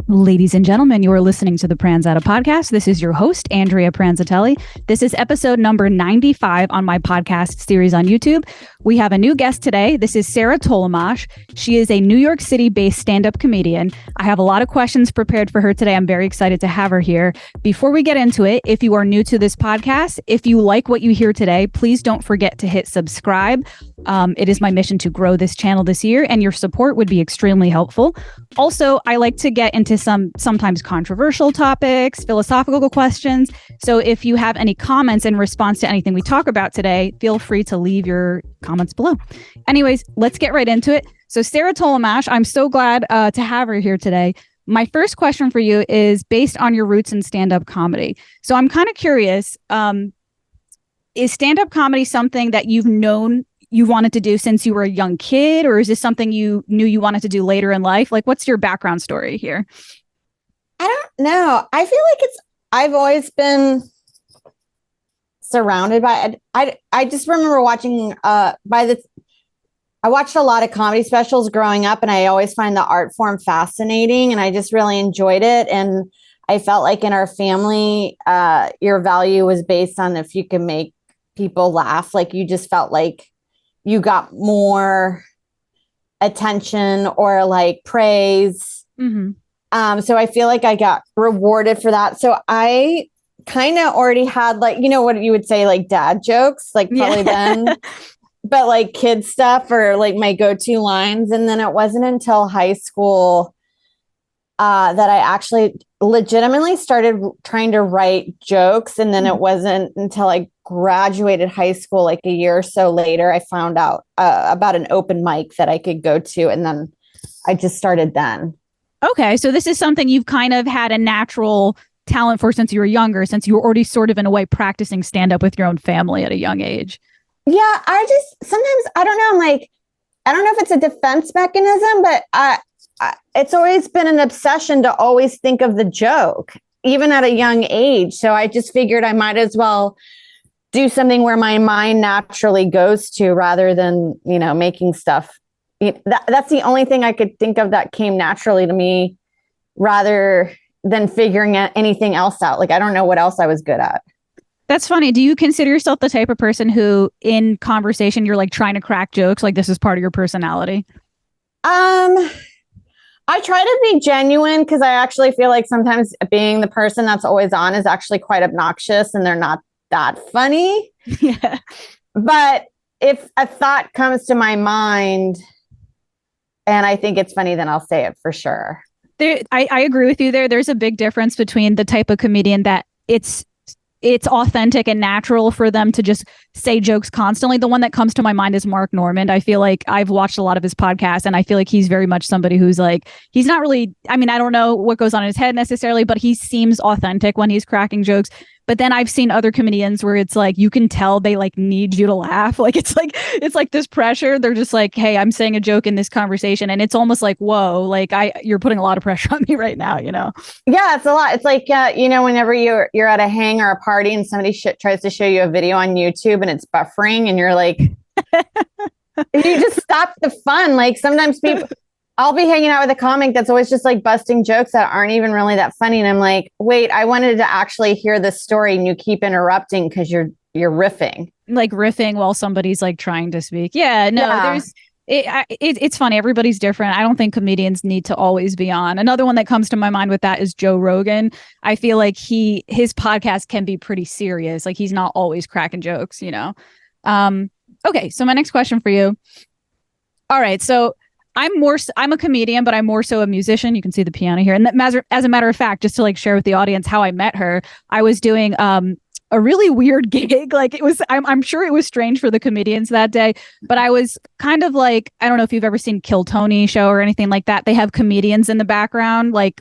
Ladies and gentlemen, you are listening to the Pranzata Podcast. This is your host, Andrea Pranzatelli. This is episode number 95 on my podcast series on YouTube. We have a new guest today. This is Sarah Tollemache. She is a New York City-based stand-up comedian. I have a lot of questions prepared for her today. I'm very excited to have her here. Before we get into it, if you are new to this podcast, if you like what you hear today, please don't forget to hit subscribe. It is my mission to grow this channel this year, and your support would be extremely helpful. Also, I like to get into sometimes controversial topics, philosophical questions. So if you have any comments in response to anything we talk about today, feel free to leave your comments below. Anyways, let's get right into it. So Sarah Tollemache, I'm so glad to have her here today. My first question for you is based on your roots in stand-up comedy. So I'm kind of curious, is stand-up comedy something that you've known you wanted to do since you were a young kid, or is this something you knew you wanted to do later in life? Like, what's your background story here? I don't know. I feel like I've always been surrounded by it. I just remember watching, I watched a lot of comedy specials growing up, and I always find the art form fascinating, and I just really enjoyed it. And I felt like in our family, your value was based on if you can make people laugh. Like, you just felt like you got more attention or like praise. Mm-hmm. So I feel like I got rewarded for that. So I kind of already had, like, you know what you would say, like dad jokes, like probably then, but like kid stuff or like my go-to lines. And then it wasn't until high school that I actually legitimately started trying to write jokes. And then it wasn't until I graduated high school, like a year or so later, I found out about an open mic that I could go to. And then I just started then. Okay. So this is something you've kind of had a natural talent for since you were younger, since you were already sort of in a way practicing stand-up with your own family at a young age. Yeah. Sometimes, I don't know. I'm like, I don't know if it's a defense mechanism, but it's always been an obsession to always think of the joke, even at a young age. So I just figured I might as well do something where my mind naturally goes to, rather than, making stuff. That's the only thing I could think of that came naturally to me, rather than figuring anything else out. Like, I don't know what else I was good at. That's funny. Do you consider yourself the type of person who in conversation, you're like trying to crack jokes? Like this is part of your personality? I try to be genuine, because I actually feel like sometimes being the person that's always on is actually quite obnoxious, and they're not that funny. Yeah. But if a thought comes to my mind and I think it's funny, then I'll say it for sure. I agree with you there. There's a big difference between the type of comedian that it's authentic and natural for them to just say jokes constantly. The one that comes to my mind is Mark Normand. I feel like I've watched a lot of his podcasts, and I feel like he's very much somebody who's like, he's not really, I mean, I don't know what goes on in his head necessarily, but he seems authentic when he's cracking jokes. But then I've seen other comedians where it's like, you can tell they like need you to laugh. Like, it's like this pressure. They're just like, hey, I'm saying a joke in this conversation. And it's almost like, whoa, like you're putting a lot of pressure on me right now, Yeah, it's a lot. It's like, whenever you're at a hang or a party and somebody tries to show you a video on YouTube and it's buffering, and you're like, you just stop the fun. Like, sometimes I'll be hanging out with a comic that's always just like busting jokes that aren't even really that funny. And I'm like, wait, I wanted to actually hear this story, and you keep interrupting because you're riffing. Like riffing while somebody's like trying to speak. Yeah, no, yeah. It's funny. Everybody's different. I don't think comedians need to always be on. Another one that comes to my mind with that is Joe Rogan. I feel like his podcast can be pretty serious. Like, he's not always cracking jokes, Okay, so my next question for you. All right, so I'm a comedian, but I'm more so a musician. You can see the piano here. And as a matter of fact, just to like share with the audience how I met her, I was doing a really weird gig. Like, it was, I'm sure it was strange for the comedians that day, but I was kind of like, I don't know if you've ever seen Kill Tony show or anything like that. They have comedians in the background, like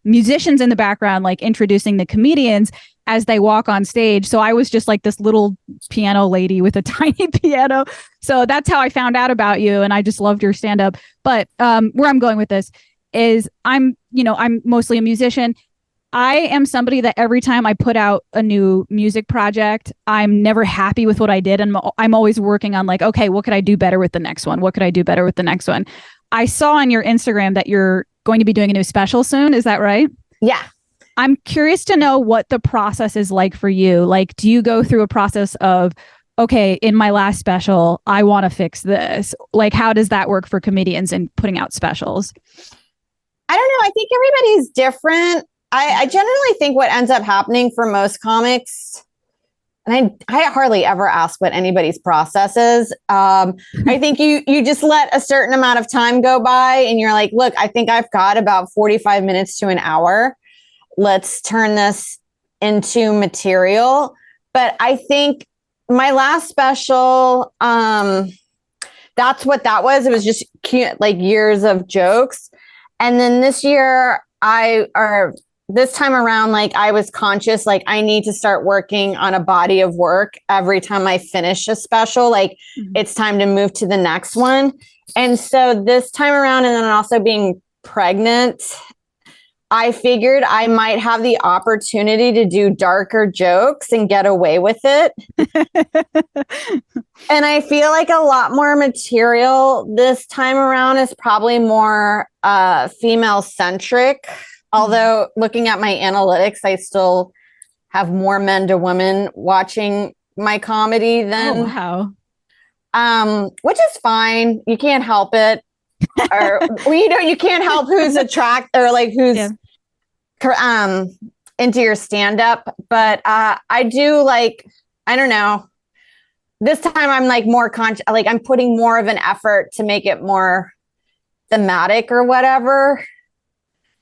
musicians in the background, like introducing the comedians as they walk on stage. So I was just like this little piano lady with a tiny piano. So that's how I found out about you. And I just loved your stand up. But where I'm going with this is I'm mostly a musician. I am somebody that every time I put out a new music project, I'm never happy with what I did. And I'm always working on like, okay, what could I do better with the next one? What could I do better with the next one? I saw on your Instagram that you're going to be doing a new special soon. Is that right? Yeah. I'm curious to know what the process is like for you. Like, do you go through a process of, okay, in my last special, I want to fix this? Like, how does that work for comedians in putting out specials? I don't know. I think everybody's different. I generally think what ends up happening for most comics, and I hardly ever ask what anybody's process is. I think you just let a certain amount of time go by and you're like, look, I think I've got about 45 minutes to an hour. Let's turn this into material. But I think my last special, that's what that was. It was just cute, like years of jokes. And then this time around, like I was conscious, like I need to start working on a body of work every time I finish a special. Like it's time to move to the next one. And so this time around, and then also being pregnant, I figured I might have the opportunity to do darker jokes and get away with it. And I feel like a lot more material this time around is probably more female centric. Although looking at my analytics, I still have more men to women watching my comedy than, which is fine. You can't help it. Or, you can't help who's attracted or like who's into your stand-up. But I do like, I don't know. This time I'm like more conscious, like I'm putting more of an effort to make it more thematic or whatever.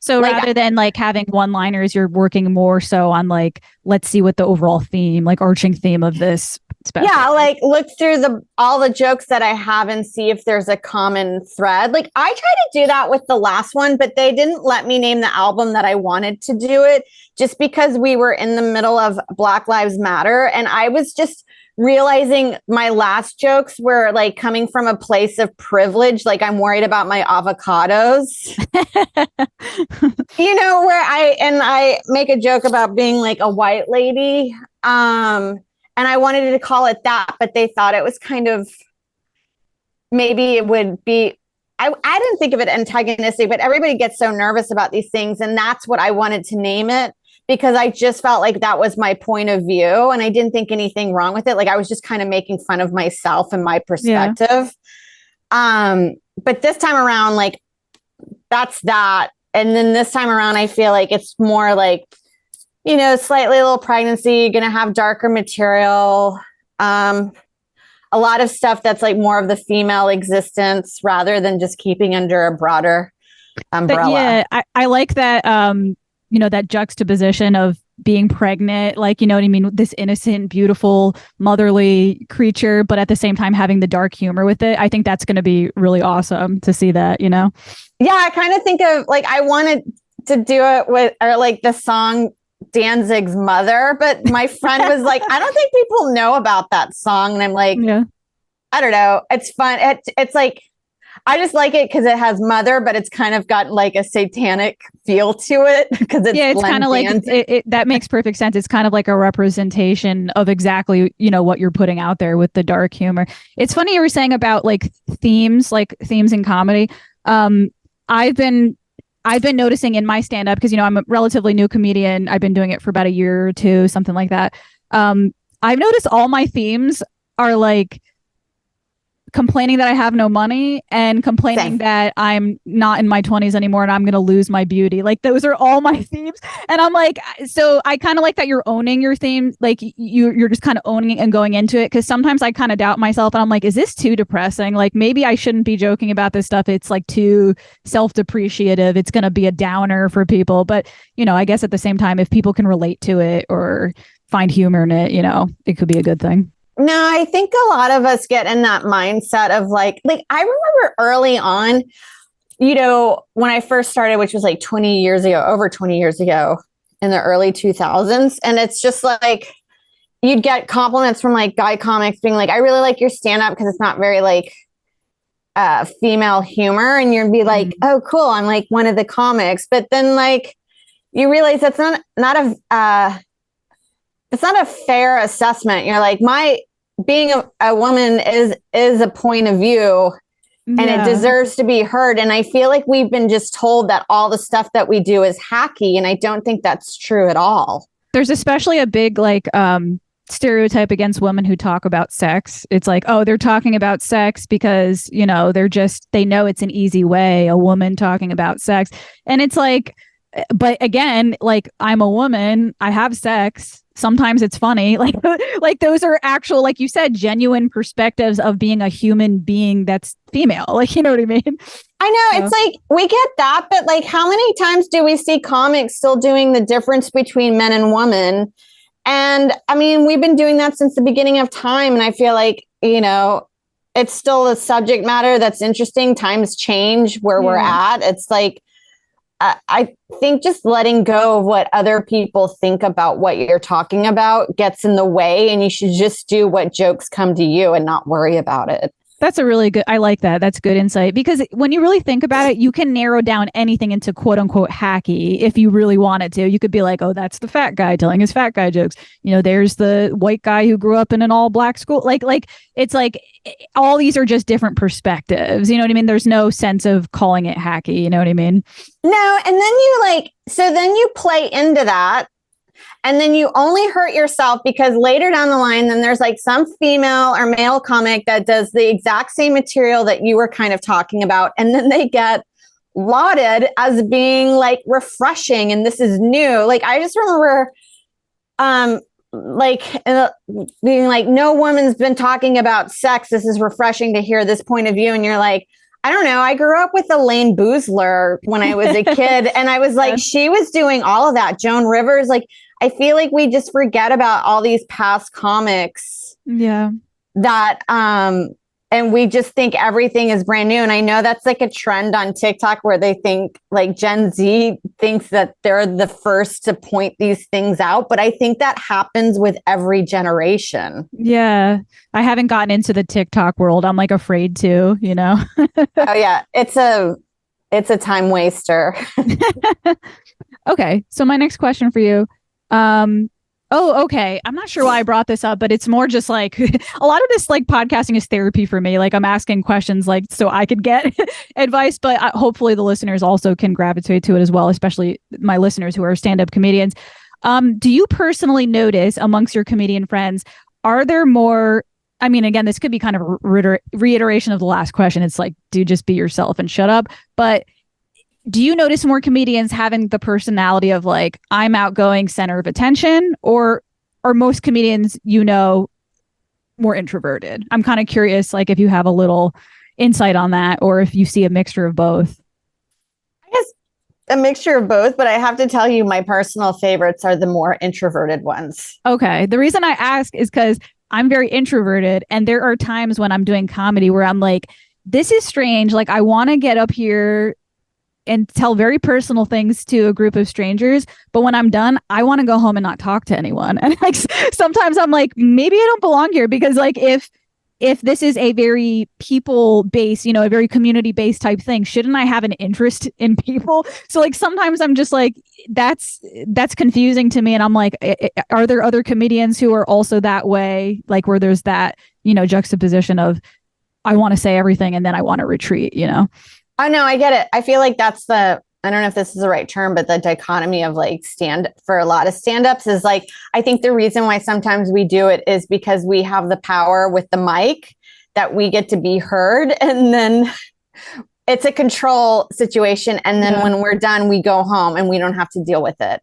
So like, rather than like having one-liners, you're working more so on like, let's see what the overall theme, like arching theme of this special. Yeah, like look through all the jokes that I have and see if there's a common thread. Like I tried to do that with the last one, but they didn't let me name the album that I wanted to do it just because we were in the middle of Black Lives Matter. And I was just realizing my last jokes were like coming from a place of privilege. Like I'm worried about my avocados, where I make a joke about being like a white lady. And I wanted to call it that, but they thought it was kind of, maybe it would be, I didn't think of it antagonistic, but everybody gets so nervous about these things. And that's what I wanted to name it, because I just felt like that was my point of view. And I didn't think anything wrong with it. Like I was just kind of making fun of myself and my perspective. Yeah. But this time around, like that's that. And then this time around, I feel like it's more like, slightly a little pregnancy, going to have darker material. A lot of stuff that's like more of the female existence rather than just keeping under a broader umbrella. But yeah, I like that, that juxtaposition of being pregnant, like, you know what I mean? This innocent, beautiful, motherly creature, but at the same time having the dark humor with it. I think that's going to be really awesome to see that, Yeah, I kind of think of like, I wanted to do it with, or like the song Danzig's Mother, but my friend was like, I don't think people know about that song. And I'm like, I don't know. It's fun. It's like, I just like it because it has mother, but it's kind of got like a satanic feel to it because it's kind of like that makes perfect sense. It's kind of like a representation of exactly, what you're putting out there with the dark humor. It's funny you were saying about like themes in comedy. I've been noticing in my stand-up, because, I'm a relatively new comedian. I've been doing it for about a year or two, something like that. I've noticed all my themes are like complaining that I have no money and complaining that I'm not in my 20s anymore and I'm going to lose my beauty. Like those are all my themes. And I'm like, so I kind of like that you're owning your theme. Like you're just kind of owning it and going into it. Cause sometimes I kind of doubt myself and I'm like, is this too depressing? Like maybe I shouldn't be joking about this stuff. It's like too self-depreciative. It's going to be a downer for people. But, I guess at the same time, if people can relate to it or find humor in it, it could be a good thing. No, I think a lot of us get in that mindset of like I remember early on, when I first started, which was like over 20 years ago in the early 2000s. And it's just like, you'd get compliments from like guy comics being like, I really like your stand-up because it's not very like female humor. And you'd be like, oh, cool. I'm like one of the comics. But then like, you realize that's not it's not a fair assessment. You're like, my being a woman is a point of view, and it deserves to be heard. And I feel like we've been just told that all the stuff that we do is hacky, and I don't think that's true at all. There's especially a big stereotype against women who talk about sex. It's like, oh, they're talking about sex because, you know, they know it's an easy way, a woman talking about sex. And it's like, but again, like, I'm a woman, I have sex. Sometimes it's funny. Like those are actual, like you said, genuine perspectives of being a human being that's female. Like, you know what I mean? I know. It's like, we get that, but like, how many times do we see comics still doing the difference between men and women? And I mean, we've been doing that since the beginning of time. And I feel like, you know, it's still a subject matter that's interesting. Times change where we're at. It's like, I think just letting go of what other people think about what you're talking about gets in the way, and you should just do what jokes come to you and not worry about it. That's a really good, I like that. That's good insight, because when you really think about it, you can narrow down anything into quote unquote hacky if you really wanted to. You could be like, oh, that's the fat guy telling his fat guy jokes. You know, there's the white guy who grew up in an all black school. Like it's like all these are just different perspectives. You know what I mean? There's no sense of calling it hacky. You know what I mean? No. And then you play into that. And then you only hurt yourself because later down the line, then there's like some female or male comic that does the exact same material that you were kind of talking about. And then they get lauded as being like refreshing and this is new. Like, I just remember being like, no woman's been talking about sex. This is refreshing to hear this point of view. And you're like, I don't know. I grew up with Elaine Boozler when I was a kid. And I was like, she was doing all of that. Joan Rivers, like, I feel like we just forget about all these past comics. Yeah. That, and we just think everything is brand new. And I know that's like a trend on TikTok where they think like Gen Z thinks that they're the first to point these things out. But I think that happens with every generation. Yeah. I haven't gotten into the TikTok world. I'm like afraid to, you know? Oh yeah. It's a time waster. Okay. So my next question for you. Okay. I'm not sure why I brought this up, but it's more just like a lot of this like podcasting is therapy for me. Like, I'm asking questions like so I could get advice, but hopefully the listeners also can gravitate to it as well, especially my listeners who are stand-up comedians. Do you personally notice amongst your comedian friends, are there more, I mean, again, this could be kind of a reiteration of the last question. It's like, do just be yourself and shut up. But do you notice more comedians having the personality of like, I'm outgoing, center of attention, or are most comedians, you know, more introverted? I'm kind of curious, like, if you have a little insight on that, or if you see a mixture of both. I guess a mixture of both, but I have to tell you, my personal favorites are the more introverted ones. Okay. The reason I ask is because I'm very introverted, and there are times when I'm doing comedy where I'm like, this is strange. Like, I want to get up here and tell very personal things to a group of strangers, but when I'm done, I want to go home and not talk to anyone. And like sometimes I'm like, maybe I don't belong here, because like if this is a very people-based, you know, a very community-based type thing, shouldn't I have an interest in people? So like sometimes I'm just like, that's confusing to me, and I'm like, are there other comedians who are also that way, like where there's that, you know, juxtaposition of I want to say everything and then I want to retreat, you know? Oh, no, I get it. I feel like that's I don't know if this is the right term, but the dichotomy of like for a lot of stand-ups is like, I think the reason why sometimes we do it is because we have the power with the mic that we get to be heard. And then it's a control situation. And then when we're done, we go home and we don't have to deal with it.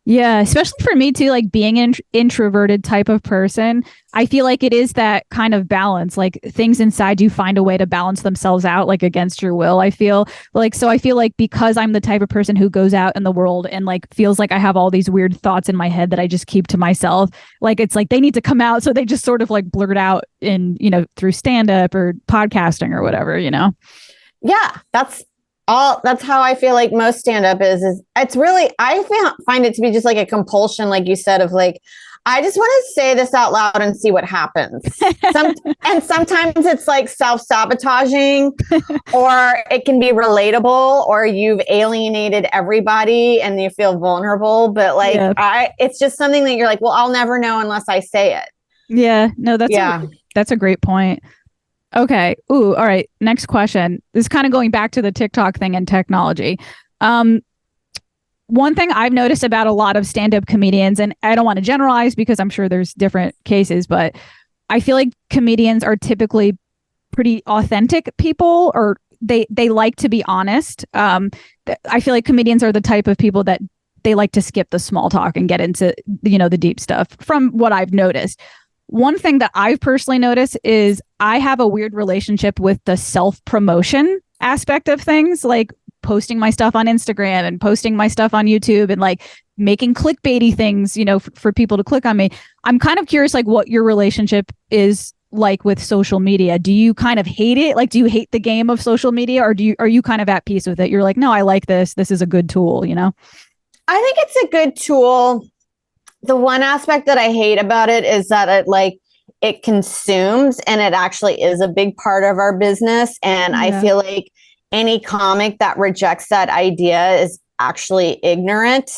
Yeah, especially for me too, like being an introverted type of person, I feel like it is that kind of balance, like things inside you find a way to balance themselves out, like against your will. I feel like because I'm the type of person who goes out in the world and like feels like I have all these weird thoughts in my head that I just keep to myself, like it's like they need to come out. So they just sort of like blurt out in, you know, through stand up or podcasting or whatever, you know? Yeah, that's how I feel like most stand-up is it's really, I find it to be just like a compulsion, like you said, of like, I just want to say this out loud and see what happens. And sometimes it's like self-sabotaging, or it can be relatable, or you've alienated everybody and you feel vulnerable. But like, it's just something that you're like, well, I'll never know unless I say it. Yeah, no, that's a great point. Okay. Ooh, all right. Next question. This is kind of going back to the TikTok thing and technology. One thing I've noticed about a lot of stand-up comedians, and I don't want to generalize because I'm sure there's different cases, but I feel like comedians are typically pretty authentic people, or they like to be honest. I feel like comedians are the type of people that they like to skip the small talk and get into, the deep stuff from what I've noticed. One thing that I've personally noticed is I have a weird relationship with the self-promotion aspect of things, like posting my stuff on Instagram and posting my stuff on YouTube and like making clickbaity things, for people to click on me. I'm kind of curious, like what your relationship is like with social media. Do you kind of hate it? Like, do you hate the game of social media, or are you kind of at peace with it? You're like, no, I like this. This is a good tool, I think it's a good tool. The one aspect that I hate about it is that it consumes, and it actually is a big part of our business. And I feel like any comic that rejects that idea is actually ignorant.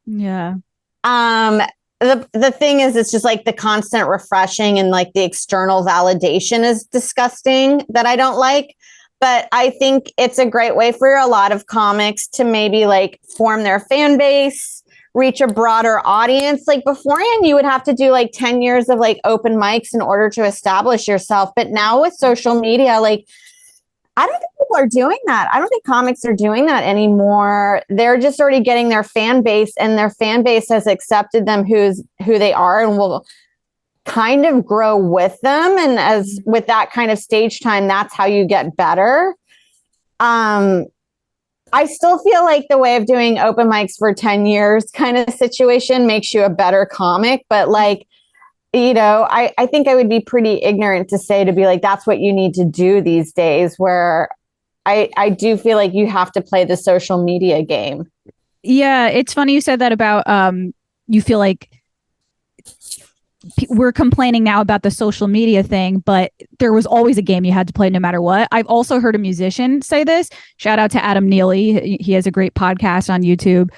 Yeah. The thing is, it's just like the constant refreshing and like the external validation is disgusting, that I don't like. But I think it's a great way for a lot of comics to maybe like form their fan base, reach a broader audience. Like beforehand, you would have to do like 10 years of like open mics in order to establish yourself. But now with social media, like, I don't think people are doing that. I don't think comics are doing that anymore. They're just already getting their fan base, and their fan base has accepted them who they are and will kind of grow with them. And as with that kind of stage time, that's how you get better. I still feel like the way of doing open mics for 10 years kind of situation makes you a better comic. But like, I think I would be pretty ignorant to be like, that's what you need to do these days, where I do feel like you have to play the social media game. Yeah. It's funny you said that about, you feel like we're complaining now about the social media thing, but there was always a game you had to play no matter what. I've also heard a musician say this. Shout out to Adam Neely. He has a great podcast on YouTube.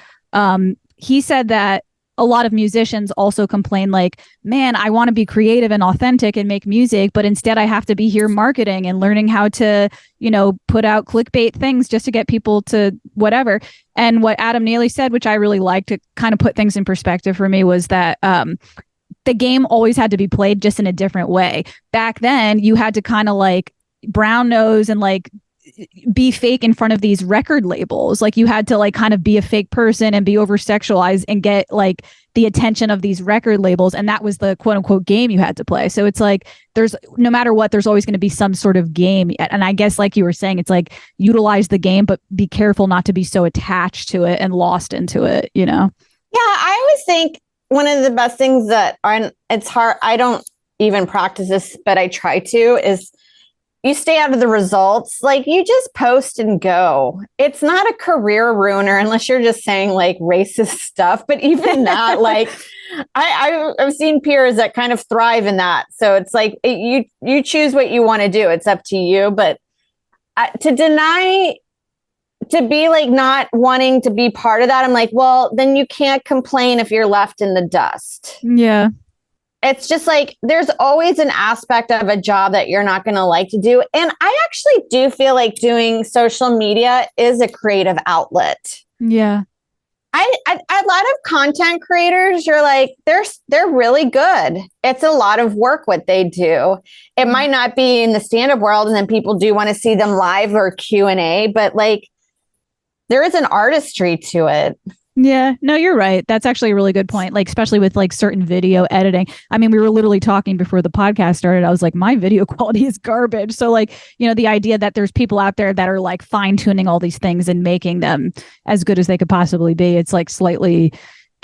He said that a lot of musicians also complain like, man, I want to be creative and authentic and make music, but instead I have to be here marketing and learning how to, put out clickbait things just to get people to whatever. And what Adam Neely said, which I really liked to kind of put things in perspective for me, was that the game always had to be played just in a different way. Back then, you had to kind of like brown nose and like be fake in front of these record labels. Like you had to like kind of be a fake person and be over sexualized and get like the attention of these record labels. And that was the quote unquote game you had to play. So it's like, no matter what, there's always going to be some sort of game. And I guess like you were saying, it's like utilize the game, but be careful not to be so attached to it and lost into it, Yeah, I always think one of the best things it's hard, I don't even practice this, but I try to, is you stay out of the results. Like you just post and go. It's not a career ruiner unless you're just saying like racist stuff. But even that, like I've seen peers that kind of thrive in that. So it's like you choose what you want to do. It's up to you. But to be like not wanting to be part of that, I'm like, well, then you can't complain if you're left in the dust. Yeah. It's just like, there's always an aspect of a job that you're not going to like to do. And I actually do feel like doing social media is a creative outlet. Yeah. I a lot of content creators, you're like, they're really good. It's a lot of work what they do. It might not be in the stand-up world, and then people do want to see them live or Q&A, but like there is an artistry to it. Yeah, no, you're right. That's actually a really good point. Like, especially with like certain video editing. I mean, we were literally talking before the podcast started. I was like, my video quality is garbage. So like, the idea that there's people out there that are like fine tuning all these things and making them as good as they could possibly be. It's like slightly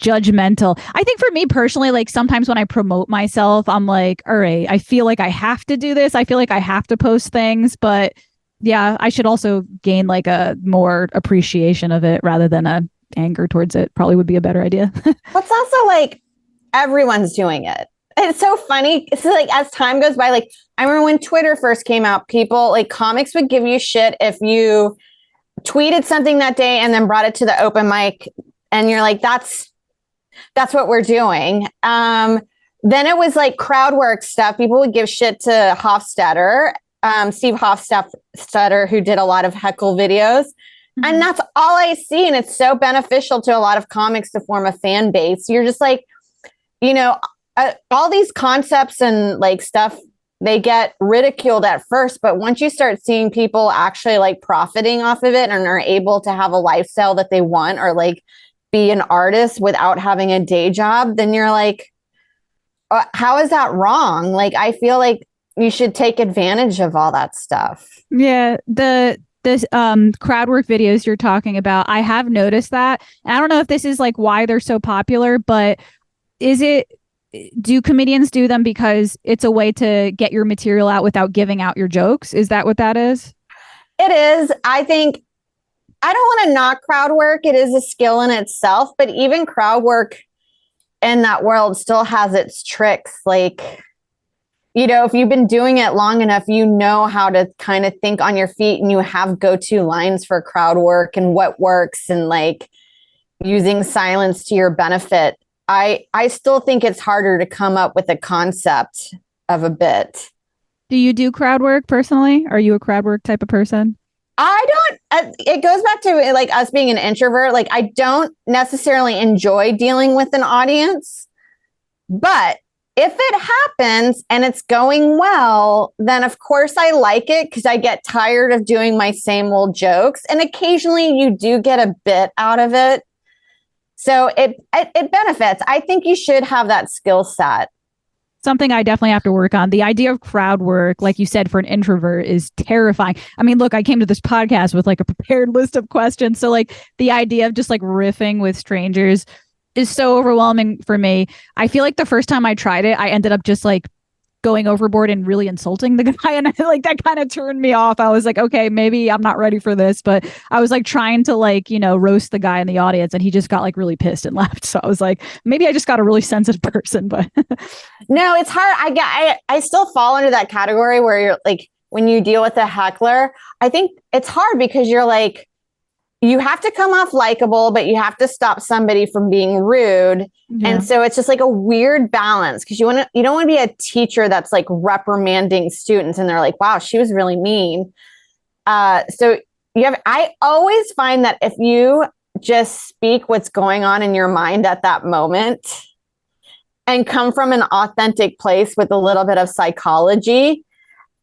judgmental. I think for me personally, like sometimes when I promote myself, I'm like, all right, I feel like I have to do this. I feel like I have to post things, but yeah, I should also gain like a more appreciation of it rather than a anger towards it. Probably would be a better idea. What's also like, Everyone's doing it. It's so funny. It's like as time goes by, like I remember when Twitter first came out, people like comics would give you shit if you tweeted something that day and then brought it to the open mic and you're like, that's what we're doing. Then it was like crowd work stuff. People would give shit to Hofstadter, Steve Hofstadter, who did a lot of heckle videos. Mm-hmm. And that's all I see. And it's so beneficial to a lot of comics to form a fan base. You're just like, you know, all these concepts and like stuff, they get ridiculed at first. But once you start seeing people actually like profiting off of it and are able to have a lifestyle that they want or like be an artist without having a day job, then you're like, how is that wrong? Like, I feel like you should take advantage of all that stuff. Yeah. The crowd work videos you're talking about, I have noticed that. And I don't know if this is like why they're so popular, but do comedians do them because it's a way to get your material out without giving out your jokes? Is that what that is? It is. I think I don't want to knock crowd work. It is a skill in itself, but even crowd work in that world still has its tricks. Like, you know, if you've been doing it long enough, you know how to kind of think on your feet and you have go-to lines for crowd work and what works and like using silence to your benefit. I still think it's harder to come up with a concept of a bit. Do you do crowd work personally? Are you a crowd work type of person? I don't. It goes back to like us being an introvert. Like I don't necessarily enjoy dealing with an audience, but if it happens and it's going well, then of course I like it because I get tired of doing my same old jokes. And occasionally you do get a bit out of it. So it benefits. I think you should have that skill set. Something I definitely have to work on. The idea of crowd work, like you said, for an introvert is terrifying. I mean, look, I came to this podcast with like a prepared list of questions. So like the idea of just like riffing with strangers is so overwhelming for me. I feel like the first time I tried it, I ended up just like going overboard and really insulting the guy. And like that kind of turned me off. I was like, okay, maybe I'm not ready for this. But I was like trying to like, you know, roast the guy in the audience and he just got like really pissed and left. So I was like, maybe I just got a really sensitive person. But no, it's hard. I still fall into that category where you're like, when you deal with a heckler, I think it's hard because you're like, you have to come off likable, but you have to stop somebody from being rude. Yeah. And so it's just like a weird balance because you don't want to be a teacher that's like reprimanding students and they're like, wow, she was really mean. I always find that if you just speak what's going on in your mind at that moment and come from an authentic place with a little bit of psychology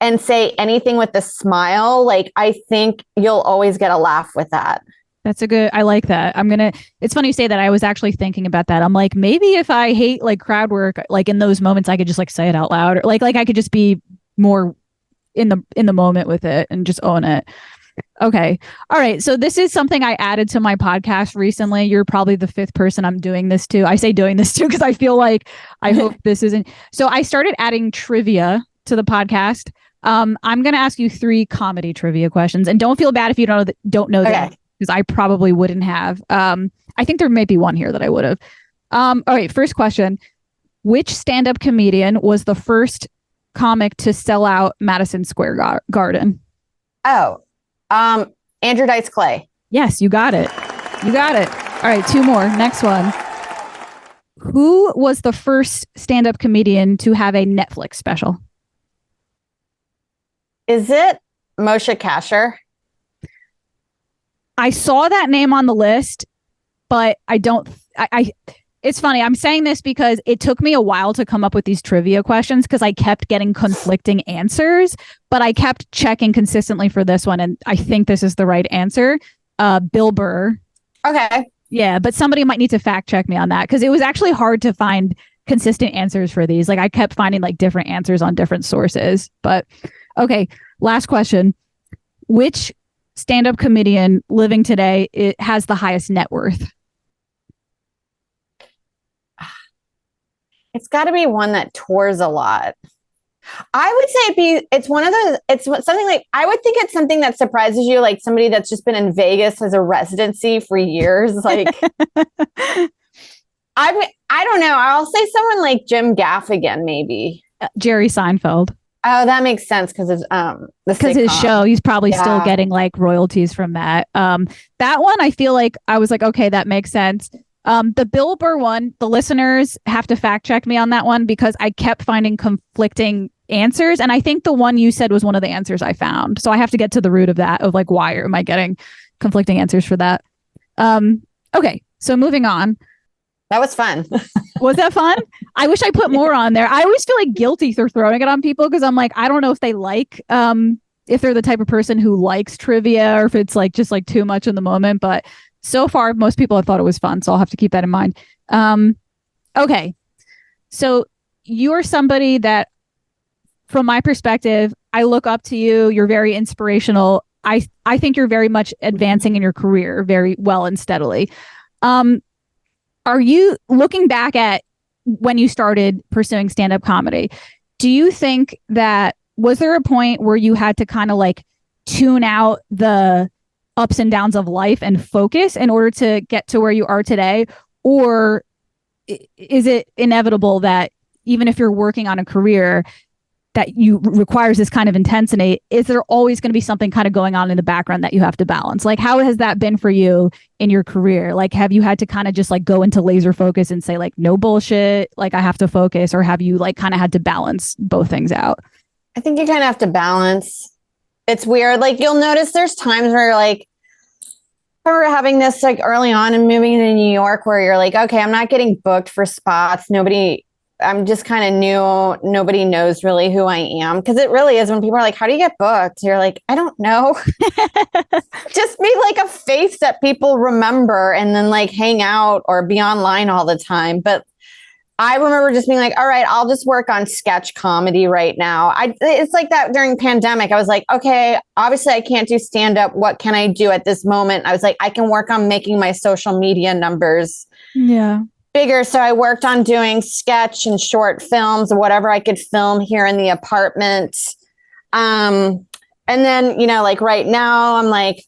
and say anything with a smile, like I think you'll always get a laugh with that. I like that. It's funny you say that. I was actually thinking about that. I'm like, maybe if I hate like crowd work, like in those moments, I could just like say it out loud or like I could just be more in the moment with it and just own it. Okay. All right. So this is something I added to my podcast recently. You're probably the fifth person I'm doing this to. I say doing this to because I feel like I hope this isn't. So I started adding trivia to the podcast. I'm going to ask you 3 comedy trivia questions, and don't feel bad if you don't know that because I probably wouldn't have. I think there may be one here that I would have. All right, first question: which stand-up comedian was the first comic to sell out Madison Square Garden? Oh, Andrew Dice Clay. Yes, you got it. You got it. All right, 2 more. Next one: who was the first stand-up comedian to have a Netflix special? Is it Moshe Kasher? I saw that name on the list, but it's funny. I'm saying this because it took me a while to come up with these trivia questions because I kept getting conflicting answers, but I kept checking consistently for this one. And I think this is the right answer. Bill Burr. Okay. Yeah. But somebody might need to fact check me on that because it was actually hard to find consistent answers for these. Like I kept finding like different answers on different sources, but okay. Last question. Which stand-up comedian living today has the highest net worth? It's got to be one that tours a lot. I would say it's one of those, it's something like, I would think it's something that surprises you, like somebody that's just been in Vegas as a residency for years. Like, I don't know. I'll say someone like Jim Gaffigan, maybe. Jerry Seinfeld. Oh, that makes sense because it's because his show, he's probably still getting like royalties from that. That one, I feel like I was like, okay, that makes sense. The Bill Burr one, the listeners have to fact check me on that one because I kept finding conflicting answers. And I think the one you said was one of the answers I found. So I have to get to the root of that, of like, why am I getting conflicting answers for that? Okay. So moving on. That was fun. Was that fun? I wish I put more on there. I always feel like guilty for throwing it on people because I'm like, I don't know if they like, if they're the type of person who likes trivia or if it's like just like too much in the moment. But so far, most people have thought it was fun. So I'll have to keep that in mind. Okay. So you're somebody that, from my perspective, I look up to you. You're very inspirational. I think you're very much advancing in your career very well and steadily. Are you looking back at when you started pursuing stand-up comedy? Do you think that was there a point where you had to kind of like tune out the ups and downs of life and focus in order to get to where you are today? Or is it inevitable that even if you're working on a career that you requires this kind of intensity, is there always going to be something kind of going on in the background that you have to balance? Like, how has that been for you in your career? Like, have you had to kind of just like go into laser focus and say like, no bullshit, like I have to focus, or have you like kind of had to balance both things out? I think you kind of have to balance. It's weird. Like you'll notice there's times where you're like, I remember having this like early on and moving to New York where you're like, okay, I'm not getting booked for spots. I'm just kind of new. Nobody knows really who I am. Because it really is when people are like, how do you get booked? You're like, I don't know. Just be like a face that people remember and then like hang out or be online all the time. But I remember just being like, all right, I'll just work on sketch comedy right now. It's like that during pandemic. I was like, okay, obviously I can't do stand up. What can I do at this moment? I was like, I can work on making my social media numbers bigger. So I worked on doing sketch and short films or whatever I could film here in the apartment. And then, you know, like right now I'm like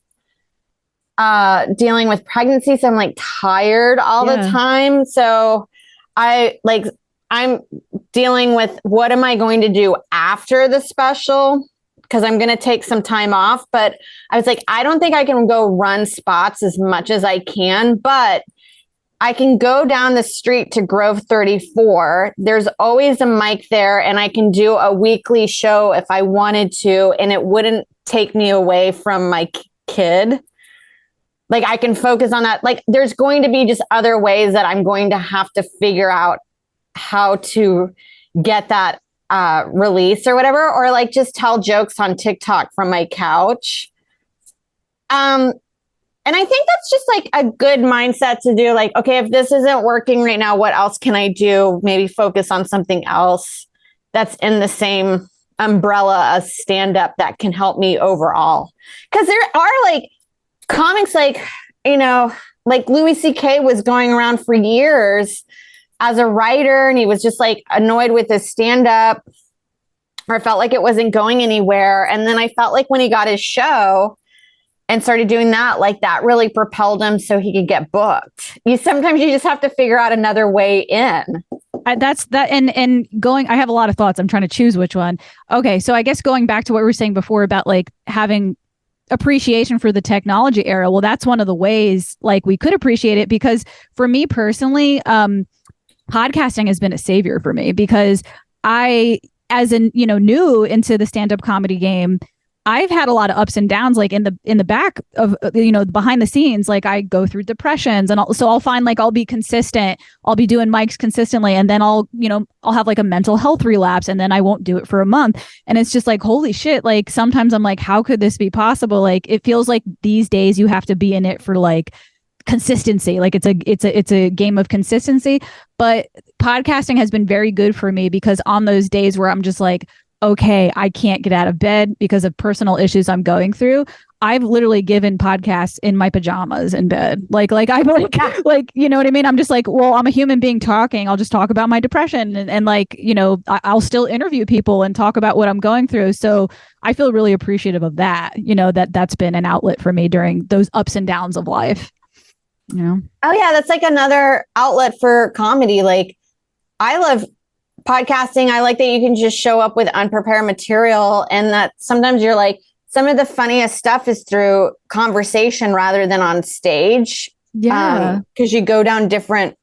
dealing with pregnancy. So I'm like tired all the time. So I'm dealing with what am I going to do after the special? Because I'm going to take some time off. But I was like, I don't think I can go run spots as much as I can, but I can go down the street to Grove 34. There's always a mic there and I can do a weekly show if I wanted to, and it wouldn't take me away from my kid. Like I can focus on that. Like there's going to be just other ways that I'm going to have to figure out how to get that release or whatever, or like just tell jokes on TikTok from my couch. And I think that's just like a good mindset to do. Like, okay, if this isn't working right now, what else can I do? Maybe focus on something else that's in the same umbrella as stand-up that can help me overall. Because there are like comics like, you know, like Louis C.K. was going around for years as a writer and he was just like annoyed with his stand-up or felt like it wasn't going anywhere. And then I felt like when he got his show and started doing that, like that really propelled him so he could get booked. Sometimes you just have to figure out another way in. That's that. And going, I have a lot of thoughts. I'm trying to choose which one. Okay. So I guess going back to what we were saying before about like having appreciation for the technology era. Well, that's one of the ways like we could appreciate it, because for me personally, podcasting has been a savior for me because I, as in, you know, new into the stand-up comedy game, I've had a lot of ups and downs, like in the back of, you know, behind the scenes, like I go through depressions and so I'll find like I'll be consistent. I'll be doing mics consistently. And then I'll have like a mental health relapse and then I won't do it for a month. And it's just like, holy shit. Like sometimes I'm like, how could this be possible? Like it feels like these days you have to be in it for like consistency. Like it's a game of consistency. But podcasting has been very good for me because on those days where I'm just like, okay, I can't get out of bed because of personal issues I'm going through, I've literally given podcasts in my pajamas in bed. Like I'm like, you know what I mean? I'm just like, well, I'm a human being talking. I'll just talk about my depression and like, you know, I'll still interview people and talk about what I'm going through. So I feel really appreciative of that, you know, that's been an outlet for me during those ups and downs of life. Yeah. Oh yeah, that's like another outlet for comedy. Like I love podcasting. I like that you can just show up with unprepared material, and that sometimes you're like, some of the funniest stuff is through conversation rather than on stage. Yeah. Because you go down different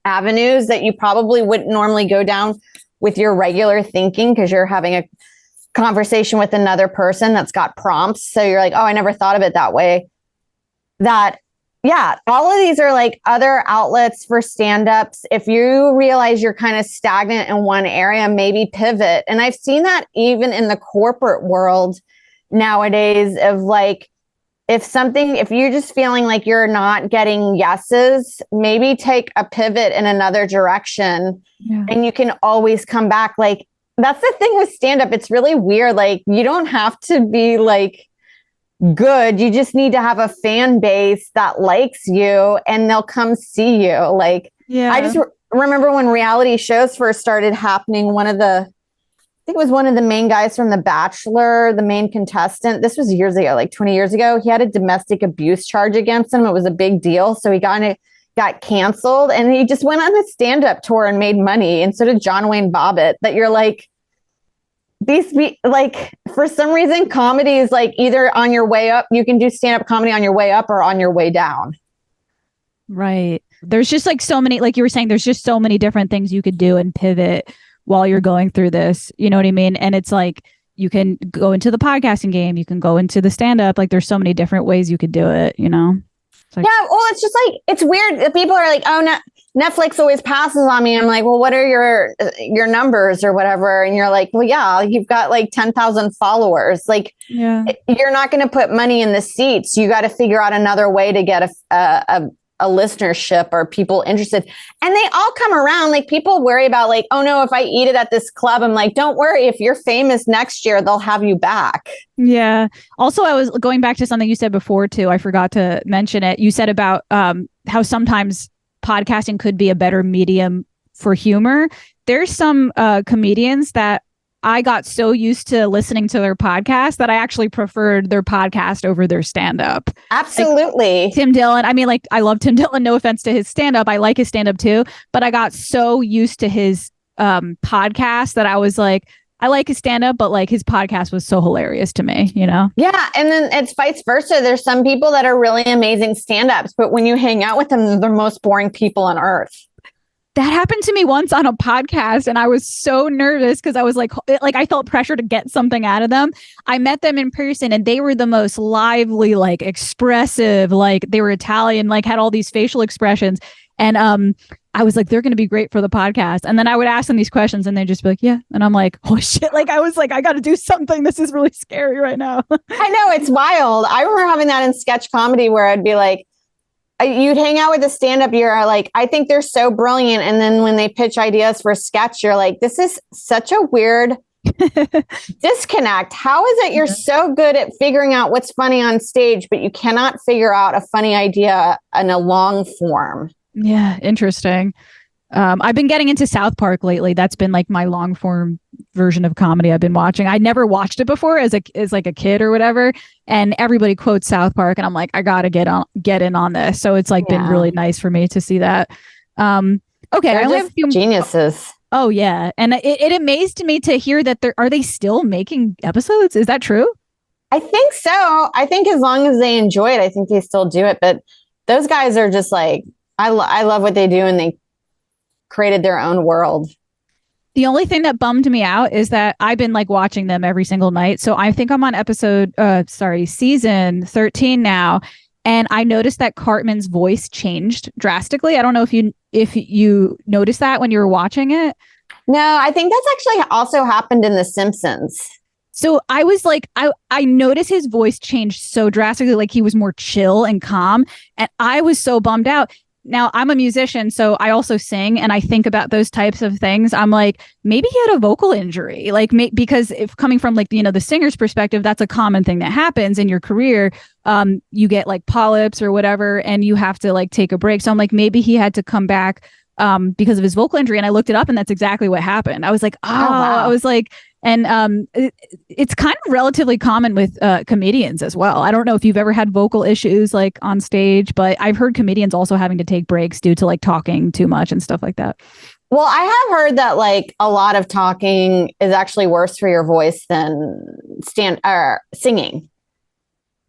avenues that you probably wouldn't normally go down with your regular thinking, because you're having a conversation with another person that's got prompts. So you're like, oh, I never thought of it that way. That, yeah, all of these are like other outlets for stand-ups. If you realize you're kind of stagnant in one area, maybe pivot. And I've seen that even in the corporate world nowadays, of like, if you're just feeling like you're not getting yeses, maybe take a pivot in another direction, and you can always come back. Like, that's the thing with stand-up. It's really weird. Like, you don't have to be like good. You just need to have a fan base that likes you, and they'll come see you. Like, I just remember when reality shows first started happening, I think it was one of the main guys from The Bachelor, the main contestant. This was years ago, like 20 years ago. He had a domestic abuse charge against him. It was a big deal. So he got canceled, and he just went on a stand-up tour and made money. And so did John Wayne Bobbitt. That you're like, for some reason, comedy is like either on your way up, you can do stand-up comedy on your way up or on your way down. Right. There's just like so many, like you were saying, there's just so many different things you could do and pivot while you're going through this. You know what I mean? And it's like, you can go into the podcasting game, you can go into the stand-up. Like, there's so many different ways you could do it, you know? Like, yeah. Well, it's just like, it's weird. People are like, oh, no, Netflix always passes on me. I'm like, well, what are your numbers or whatever? And you're like, well, yeah, you've got like 10,000 followers. Like, you're not going to put money in the seats. You got to figure out another way to get a listenership or people interested. And they all come around. Like, people worry about like, oh no, if I eat it at this club, I'm like, don't worry. If you're famous next year, they'll have you back. Yeah. Also, I was going back to something you said before too. I forgot to mention it. You said about how sometimes podcasting could be a better medium for humor. There's some comedians that I got so used to listening to their podcast that I actually preferred their podcast over their stand-up. Absolutely. Like Tim Dillon. I mean, like, I love Tim Dillon. No offense to his stand-up. I like his stand-up too. But I got so used to his podcast that I was like, I like his stand-up, but like his podcast was so hilarious to me, you know? Yeah. And then it's vice versa. There's some people that are really amazing stand-ups, but when you hang out with them, they're the most boring people on earth. That happened to me once on a podcast, and I was so nervous because I was like I felt pressure to get something out of them. I met them in person, and they were the most lively, like expressive, like they were Italian, like had all these facial expressions. And I was like, they're going to be great for the podcast. And then I would ask them these questions, and they'd just be like, yeah. And I'm like, oh shit. Like, I was like, I got to do something. This is really scary right now. I know, it's wild. I remember having that in sketch comedy where I'd be like, you'd hang out with a stand-up, you're like, I think they're so brilliant. And then when they pitch ideas for a sketch, you're like, this is such a weird disconnect. How is it you're so good at figuring out what's funny on stage, but you cannot figure out a funny idea in a long form? Yeah, interesting. I've been getting into South Park lately. That's been like my long form version of comedy I've been watching. I never watched it before as like a kid or whatever. And everybody quotes South Park, and I'm like, I gotta get in on this. So it's like been really nice for me to see that. Okay, they're I only have a few geniuses. Oh yeah, and it amazed me to hear that are they still making episodes? Is that true? I think so. I think as long as they enjoy it, I think they still do it. But those guys are just like, I love what they do, and they created their own world. The only thing that bummed me out is that I've been like watching them every single night. So I think I'm on season 13 now. And I noticed that Cartman's voice changed drastically. I don't know if you noticed that when you were watching it. No, I think that's actually also happened in The Simpsons. So I was like, I noticed his voice changed so drastically, like he was more chill and calm. And I was so bummed out. Now, I'm a musician, so I also sing, and I think about those types of things. I'm like, maybe he had a vocal injury, like because if coming from like, the singer's perspective, that's a common thing that happens in your career. You get like polyps or whatever, and you have to like take a break. So I'm like, maybe he had to come back because of his vocal injury. And I looked it up, and that's exactly what happened. I was like, wow. I was like, And it's kind of relatively common with comedians as well. I don't know if you've ever had vocal issues like on stage, but I've heard comedians also having to take breaks due to like talking too much and stuff like that. Well, I have heard that like a lot of talking is actually worse for your voice than singing.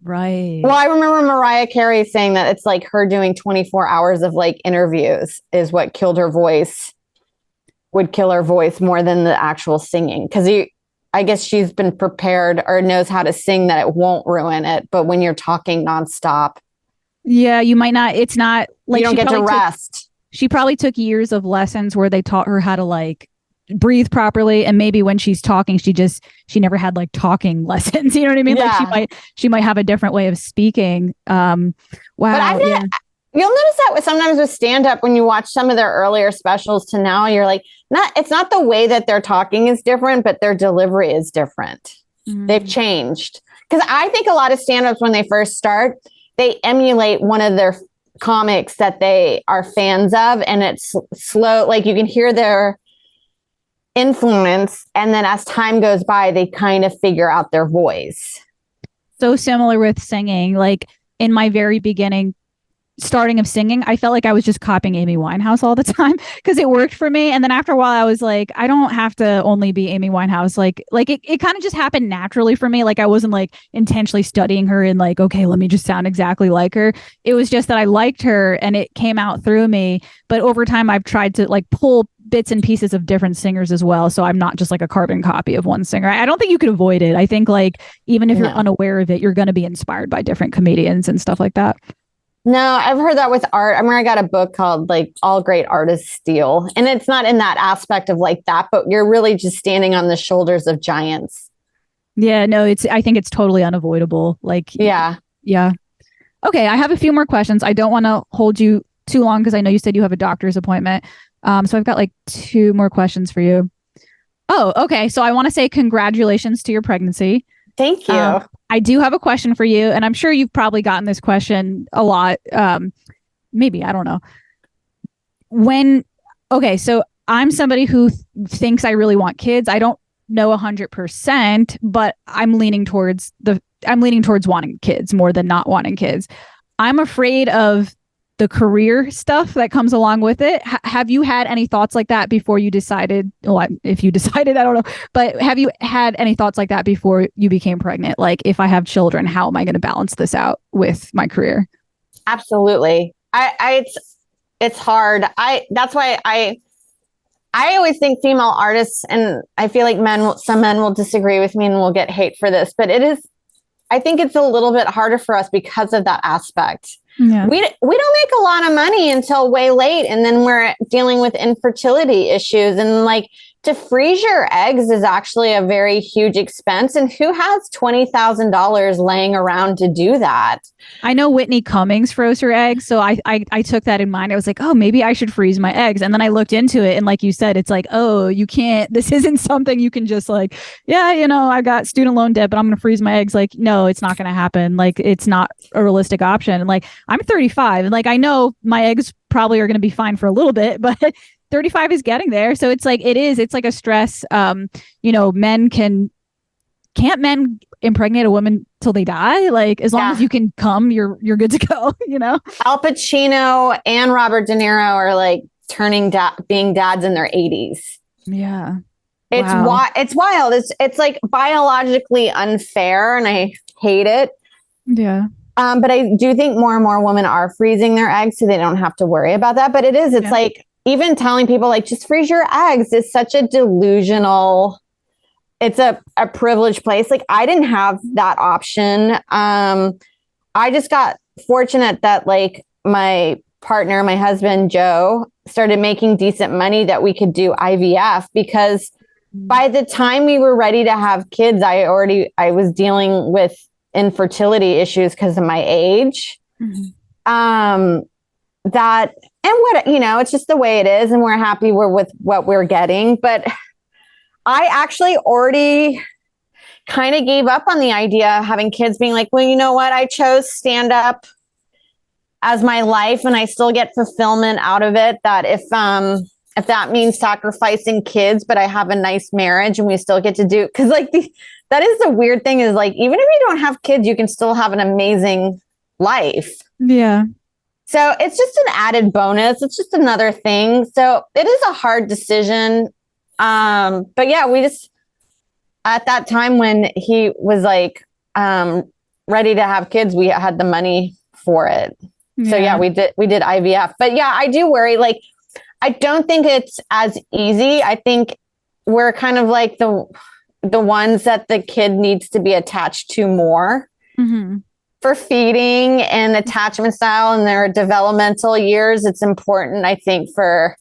Right. Well, I remember Mariah Carey saying that it's like her doing 24 hours of like interviews is what killed her voice, would kill her voice more than the actual singing. Because I guess she's been prepared or knows how to sing that it won't ruin it. But when you're talking nonstop, yeah, you might not. It's not like you don't get to rest. She probably took years of lessons where they taught her how to like breathe properly, and maybe when she's talking she never had like talking lessons, you know what I mean? Yeah. Like she might have a different way of speaking. Wow. But you'll notice that sometimes with stand-up, when you watch some of their earlier specials to now, you're like, it's not the way that they're talking is different, but their delivery is different. They've changed. Because I think a lot of stand-ups when they first start, they emulate one of their comics that they are fans of, and it's slow, like you can hear their influence, and then as time goes by they kind of figure out their voice. So similar with singing. Like in my very beginning starting of singing, I felt like I was just copying Amy Winehouse all the time because it worked for me. And then after a while I was like, I don't have to only be Amy Winehouse. Like it kind of just happened naturally for me. Like I wasn't like intentionally studying her and like, okay, let me just sound exactly like her. It was just that I liked her and it came out through me. But over time I've tried to like pull bits and pieces of different singers as well. So I'm not just like a carbon copy of one singer. I don't think you could avoid it. I think like even if you're unaware of it, you're going to be inspired by different comedians and stuff like that. No, I've heard that with art. I remember I got a book called like All Great Artists Steal. And it's not in that aspect of like that, but you're really just standing on the shoulders of giants. Yeah, no, I think it's totally unavoidable. Like, yeah. Okay, I have a few more questions. I don't want to hold you too long because I know you said you have a doctor's appointment. So I've got like 2 more questions for you. Oh, okay. So I want to say congratulations to your pregnancy. Thank you. I do have a question for you, and I'm sure you've probably gotten this question a lot. Maybe, I don't know. Okay, so I'm somebody who thinks I really want kids. I don't know 100%, but I'm leaning towards wanting kids more than not wanting kids. I'm afraid of the career stuff that comes along with it. Have you had any thoughts like that before you decided? Well, if you decided, I don't know. But have you had any thoughts like that before you became pregnant? Like, if I have children, how am I going to balance this out with my career? Absolutely. It's hard. That's why I always think female artists, and I feel like some men will disagree with me and will get hate for this, but I think it's a little bit harder for us because of that aspect. Yeah. We don't make a lot of money until way late, and then we're dealing with infertility issues, and like to freeze your eggs is actually a very huge expense. And who has $20,000 laying around to do that? I know Whitney Cummings froze her eggs, so I took that in mind. I was like, oh, maybe I should freeze my eggs. And then I looked into it, and like you said, it's like, oh, you can't. This isn't something you can just like, yeah, I got student loan debt, but I'm gonna freeze my eggs. Like, no, it's not gonna happen. Like, it's not a realistic option. And like, I'm 35, and like I know my eggs probably are gonna be fine for a little bit, but 35 is getting there. So it's like it's like a stress. Can't men impregnate a woman till they die? Like, as long as you can come, you're good to go, Al Pacino and Robert De Niro are like being dads in their 80s. Yeah. It's wild. It's like biologically unfair, and I hate it. Yeah. But I do think more and more women are freezing their eggs so they don't have to worry about that. But it's like, even telling people like, just freeze your eggs is such a delusional, it's a privileged place. Like, I didn't have that option. I just got fortunate that like my partner, my husband, Joe, started making decent money that we could do IVF, because by the time we were ready to have kids, I was dealing with infertility issues because of my age. Mm-hmm. It's just the way it is, and we're happy with what we're getting. But I actually already kind of gave up on the idea of having kids, being like, well, you know what? I chose stand up as my life, and I still get fulfillment out of it. That if if that means sacrificing kids, but I have a nice marriage and we still get to do, because like that is the weird thing is like, even if you don't have kids, you can still have an amazing life. Yeah. So it's just an added bonus. It's just another thing. So it is a hard decision. But yeah, we just, at that time when he was like, ready to have kids, we had the money for it. Yeah. So yeah, we did IVF, but yeah, I do worry. Like, I don't think it's as easy. I think we're kind of like the ones that the kid needs to be attached to more for feeding and attachment style in their developmental years. It's important, I think, for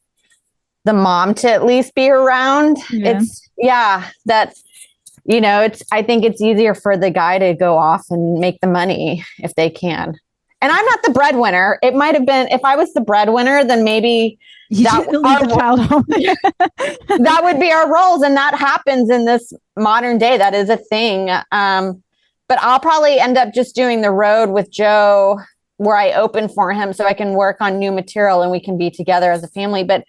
the mom to at least be around. Yeah. I think it's easier for the guy to go off and make the money if they can. And I'm not the breadwinner. It might have been, if I was the breadwinner, then maybe that would be our roles. And that happens in this modern day. That is a thing. But I'll probably end up just doing the road with Joe where I open for him so I can work on new material and we can be together as a family. But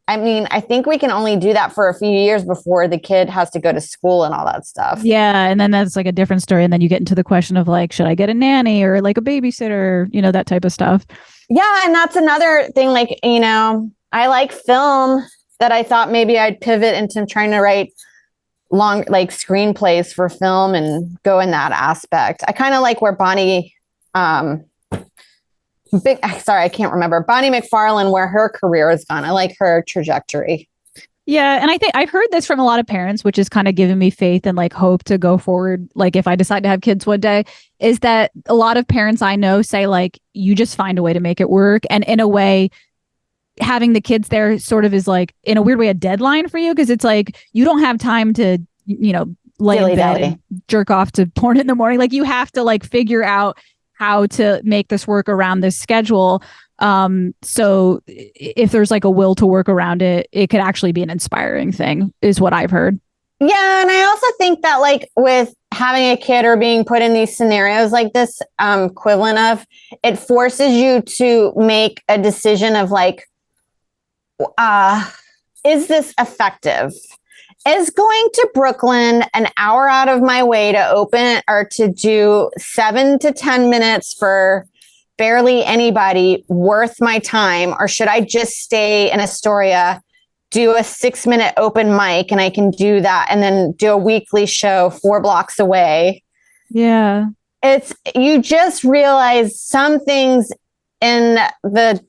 I mean, I think we can only do that for a few years before the kid has to go to school and all that stuff. Yeah. And then that's like a different story. And then you get into the question of like, should I get a nanny or like a babysitter, that type of stuff. Yeah. And that's another thing. Like, I like film that I thought maybe I'd pivot into trying to write long, like screenplays for film and go in that aspect. I kind of like where Bonnie, I can't remember Bonnie McFarlane, where her career has gone. I like her trajectory. Yeah. And I think I've heard this from a lot of parents, which is kind of giving me faith and like hope to go forward. Like if I decide to have kids one day, is that a lot of parents I know say like, you just find a way to make it work. And in a way, having the kids there sort of is like, in a weird way, a deadline for you. Cause it's like, you don't have time to, lay in bed and jerk off to porn in the morning. Like you have to like figure out how to make this work around this schedule. So if there's like a will to work around it, it could actually be an inspiring thing is what I've heard. Yeah. And I also think that like with having a kid or being put in these scenarios like this, equivalent of, it forces you to make a decision of like, is this effective? Is going to Brooklyn an hour out of my way to open or to do 7 to 10 minutes for barely anybody worth my time? Or should I just stay in Astoria, do a 6-minute open mic and I can do that and then do a weekly show 4 blocks away? Yeah. You just realize some things in the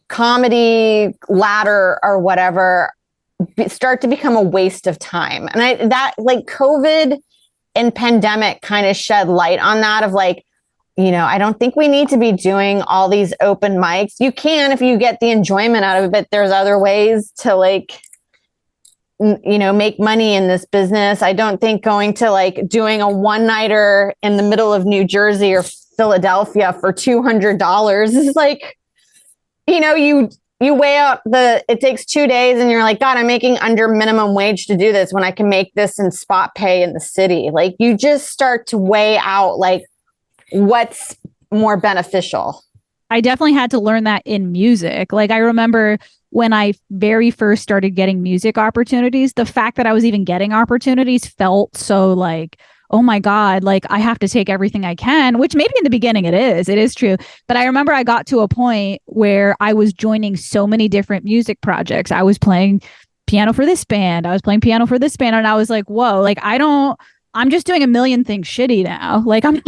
comedy ladder or whatever start to become a waste of time. And that like COVID and pandemic kind of shed light on that of like, I don't think we need to be doing all these open mics. You can, if you get the enjoyment out of it, but there's other ways to like, make money in this business. I don't think going to like doing a one-nighter in the middle of New Jersey or Philadelphia for $200 is like, you weigh out it takes 2 days and you're like, God, I'm making under minimum wage to do this when I can make this in spot pay in the city. Like you just start to weigh out like what's more beneficial. I definitely had to learn that in music. Like I remember when I very first started getting music opportunities, the fact that I was even getting opportunities felt so like, oh my God, like I have to take everything I can, which maybe in the beginning it is true. But I remember I got to a point where I was joining so many different music projects. I was playing piano for this band. I was playing piano for this band. And I was like, whoa, like I'm just doing a million things shitty now. Like I'm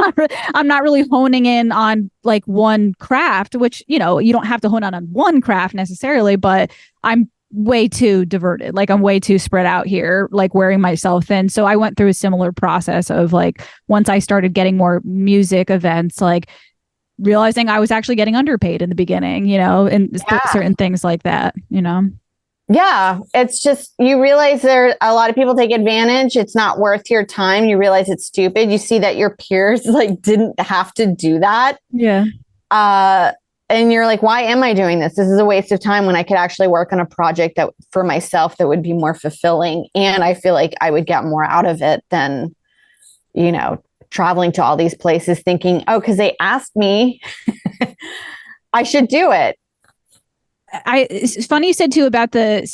not really honing in on like one craft, which, you don't have to hone on one craft necessarily, but I'm way too diverted. Like I'm way too spread out here, like wearing myself thin. So I went through a similar process of like, once I started getting more music events, like realizing I was actually getting underpaid in the beginning, and certain things like that, Yeah. It's just, you realize there a lot of people take advantage. It's not worth your time. You realize it's stupid. You see that your peers like didn't have to do that. Yeah. And you're like, why am I doing this? This is a waste of time when I could actually work on a project that for myself that would be more fulfilling. And I feel like I would get more out of it than, traveling to all these places thinking, oh, because they asked me, I should do it. it's funny you said too about the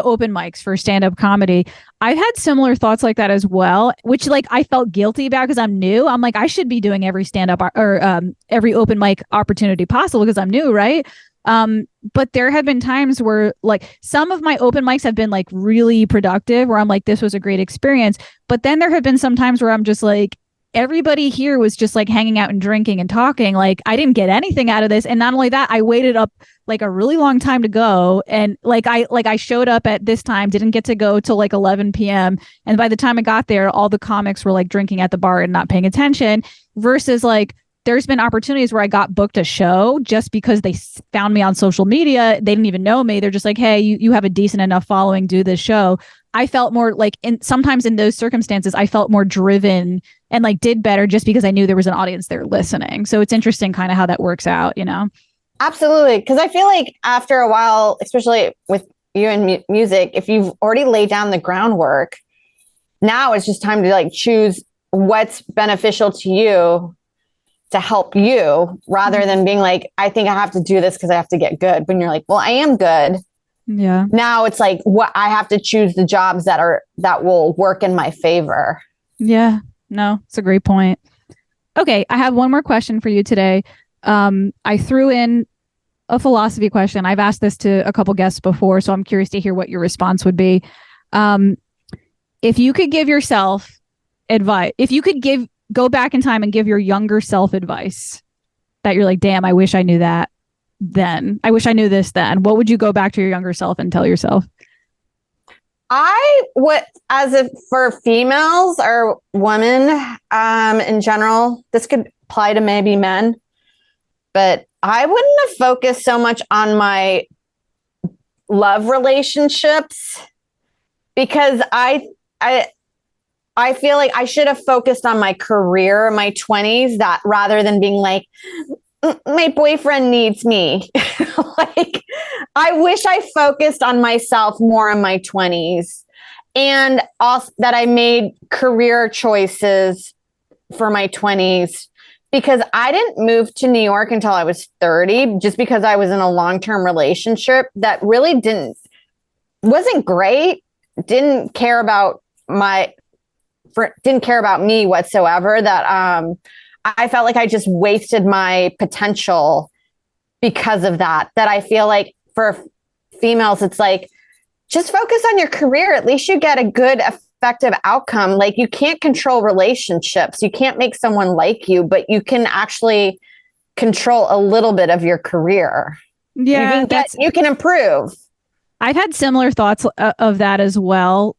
open mics for stand-up comedy. I've had similar thoughts like that as well, which like I felt guilty about because I'm new. I'm like, I should be doing every stand-up or every open mic opportunity possible because I'm new, right? But there have been times where like some of my open mics have been like really productive where I'm like, this was a great experience. But then there have been some times where I'm just like, everybody here was just like hanging out and drinking and talking. Like I didn't get anything out of this. And not only that, I waited up like a really long time to go. And I showed up at this time, didn't get to go till like 11 p.m. And by the time I got there, all the comics were like drinking at the bar and not paying attention versus like, there's been opportunities where I got booked a show just because they found me on social media. They didn't even know me. They're just like, hey, you have a decent enough following, do this show. I felt more like sometimes in those circumstances, I felt more driven and like did better just because I knew there was an audience there listening. So it's interesting kind of how that works out, you know? Absolutely. Because I feel like after a while, especially with you and music, if you've already laid down the groundwork, now it's just time to like choose what's beneficial to you to help you rather than being like, I think I have to do this because I have to get good. When you're like, well, I am good. Yeah. Now it's like what I have to choose the jobs that will work in my favor. Yeah. No, it's a great point. Okay. I have one more question for you today. I threw in a philosophy question. I've asked this to a couple guests before, so I'm curious to hear what your response would be. If you could give yourself advice, if you could go back in time and give your younger self advice that you're like, damn, I wish I knew that then. I wish I knew this then. What would you go back to your younger self and tell yourself? I would, for females or women in general, this could apply to maybe men, but I wouldn't have focused so much on my love relationships because I feel like I should have focused on my career in my 20s that rather than being like, my boyfriend needs me. Like, I wish I focused on myself more in my 20s and also that I made career choices for my 20s because I didn't move to New York until I was 30 just because I was in a long-term relationship that really wasn't great, didn't care about me whatsoever, that I felt like I just wasted my potential because of that I feel like for females, it's like, just focus on your career. At least you get a good, effective outcome. Like you can't control relationships. You can't make someone like you, but you can actually control a little bit of your career. Yeah, you can improve. I've had similar thoughts of that as well.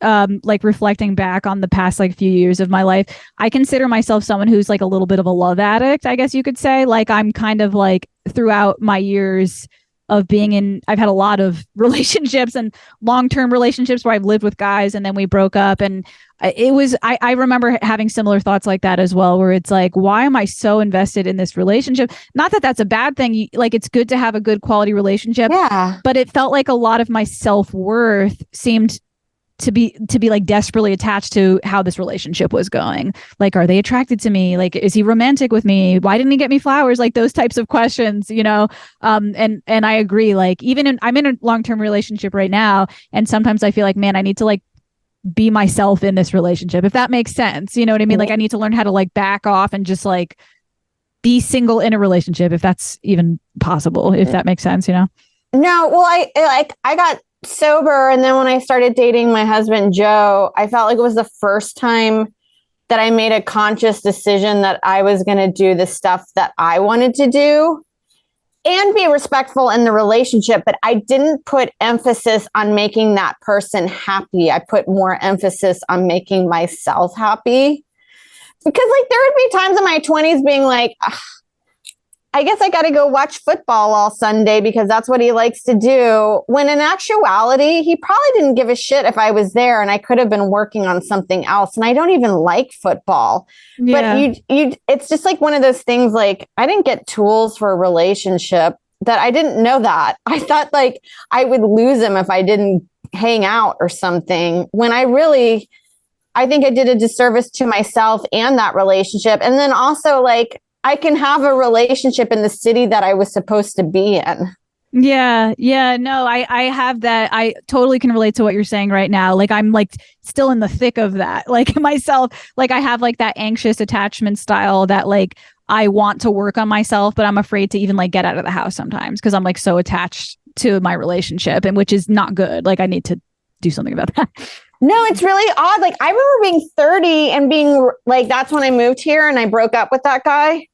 Like reflecting back on the past like few years of my life, I consider myself someone who's like a little bit of a love addict, I guess you could say. Like I'm kind of like throughout my years of I've had a lot of relationships and long-term relationships where I've lived with guys and then we broke up. And I remember having similar thoughts like that as well, where it's like, why am I so invested in this relationship? Not that that's a bad thing. Like it's good to have a good quality relationship, yeah. But it felt like a lot of my self-worth seemed to be like desperately attached to how this relationship was going. Like, are they attracted to me? Like, is he romantic with me? Why didn't he get me flowers? Like those types of questions, you know? And I agree. Like I'm in a long-term relationship right now. And sometimes I feel like, man, I need to like be myself in this relationship, if that makes sense. You know what I mean? Like I need to learn how to like back off and just like be single in a relationship, if that's even possible, if that makes sense, you know? No, well, I got sober. And then when I started dating my husband, Joe, I felt like it was the first time that I made a conscious decision that I was going to do the stuff that I wanted to do and be respectful in the relationship. But I didn't put emphasis on making that person happy. I put more emphasis on making myself happy because like there would be times in my 20s being like, I guess I got to go watch football all Sunday because that's what he likes to do. When in actuality, he probably didn't give a shit if I was there and I could have been working on something else. And I don't even like football. Yeah. But it's just like one of those things, like I didn't get tools for a relationship that I didn't know that. I thought like I would lose him if I didn't hang out or something when I think I did a disservice to myself and that relationship. And then also like, I can have a relationship in the city that I was supposed to be in. Yeah. Yeah. No, I have that. I totally can relate to what you're saying right now. Like I'm like still in the thick of that. Like myself, like I have like that anxious attachment style that like I want to work on myself, but I'm afraid to even like get out of the house sometimes because I'm like so attached to my relationship, and which is not good. Like I need to do something about that. No, it's really odd. Like I remember being 30 and being like, that's when I moved here and I broke up with that guy.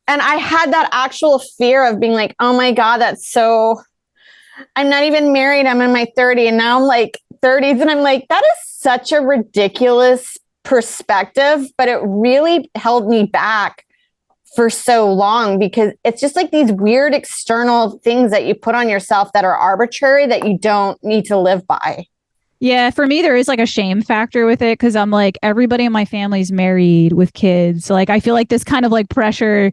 And I had that actual fear of being like, oh my God, I'm not even married. I'm in my 30s. And now I'm like 30s. And I'm like, that is such a ridiculous perspective. But it really held me back for so long because it's just like these weird external things that you put on yourself that are arbitrary that you don't need to live by. Yeah, for me, there is like a shame factor with it because I'm like, everybody in my family's married with kids. So like, I feel like this kind of like pressure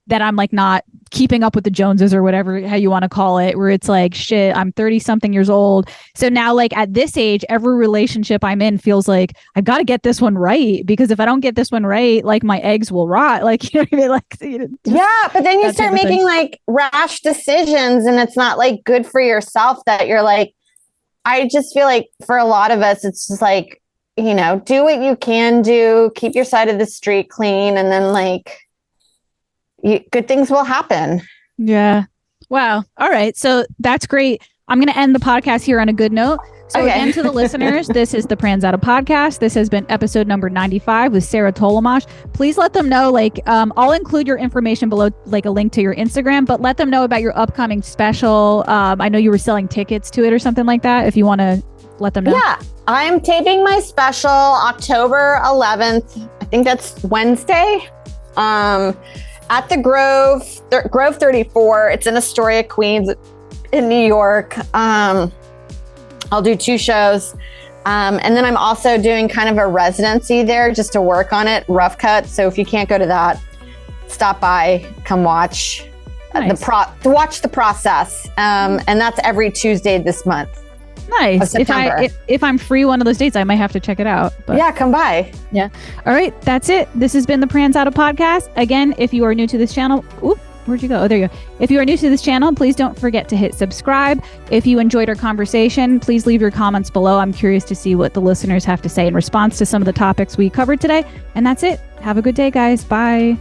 that I'm like not keeping up with the Joneses or whatever, how you want to call it, where it's like, shit, I'm 30 something years old. So now like at this age, every relationship I'm in feels like I've got to get this one right, because if I don't get this one right, like my eggs will rot. Like, you know what I mean? Like, yeah, but then you start making like rash decisions and it's not like good for yourself that you're like, I just feel like for a lot of us, it's just like, you know, do what you can do, keep your side of the street clean, and then like, good things will happen. Yeah. Wow. All right. So that's great. I'm going to end the podcast here on a good note. So again, to the listeners, this is the Pranzata Podcast. This has been episode number 95 with Sarah Tollemache. Please let them know, like, I'll include your information below, like a link to your Instagram, but let them know about your upcoming special. I know you were selling tickets to it or something like that, if you want to let them know. Yeah. I'm taping my special October 11th. I think that's Wednesday. At the Grove 34. It's in Astoria, Queens, in New York. I'll do 2 shows. And then I'm also doing kind of a residency there just to work on it, rough cut. So if you can't go to that, stop by, come watch watch the process. And that's every Tuesday this month. Nice. If I'm free one of those dates, I might have to check it out. But yeah, come by. Yeah. All right. That's it. This has been the Pranzata Podcast. Again, if you are new to this channel, where'd you go? Oh, there you go. If you are new to this channel, please don't forget to hit subscribe. If you enjoyed our conversation, please leave your comments below. I'm curious to see what the listeners have to say in response to some of the topics we covered today. And that's it. Have a good day, guys. Bye.